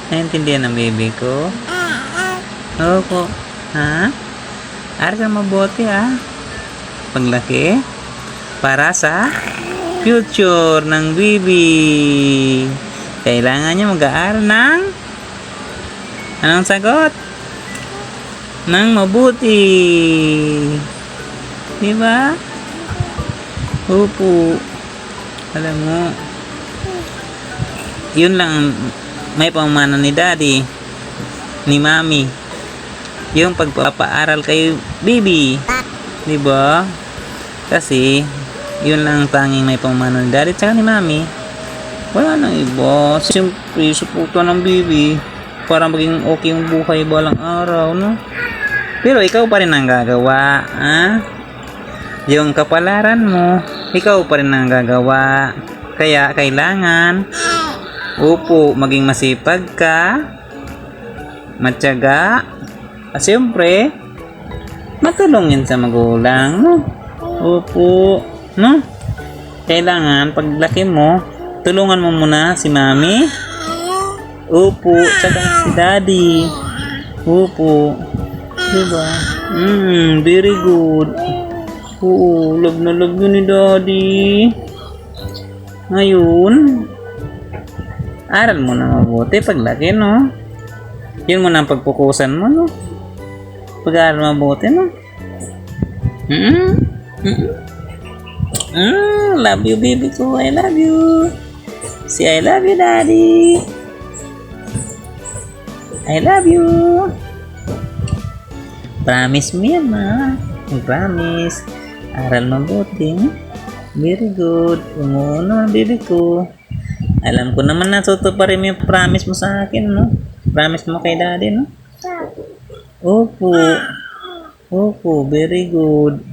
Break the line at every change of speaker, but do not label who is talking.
Naintindihan ng baby ko? Opo. Ha? Aral ka mabuti paglaki. Para sa future ng baby. Kailangan niya mag-aaral ng anong sagot? Ng mabuti. Diba? Opo. Alam mo, yun lang may pamana ni daddy, ni mami. Yung pagpapaaral kay baby. Diba? Kasi, yun lang ang tanging may pamana ni daddy tsaka ni mami. Wala nang iba. Siyempre, suporta ng baby para maging okay yung buhay balang araw, no? Pero ikaw pa rin ang gagawa, Yung kapalaran mo, ikaw pa rin ang gagawa. Kaya, kailangan, maging masipag ka, matyaga, at siyempre, matulungin sa magulang, no? No? Kailangan, paglaki mo, tulungan mo muna si mami. Tsaka si daddy. Diba? Very good. Love na love yun ni daddy. Ngayon, aral mo na mabuti paglaki, no? Yun mo na ang pagpukusan mo, no? Pag-aaral mabuti, no? Love you, baby ko. I love you. Say I love you, daddy. I love you. Promise mo yan, Promise. Aral mabuti. Very good. Umuuna, baby ko. Alam ko naman na tutuparin mo yung promise mo sa akin, no? Promise mo kay daddy, no? Opo, very good.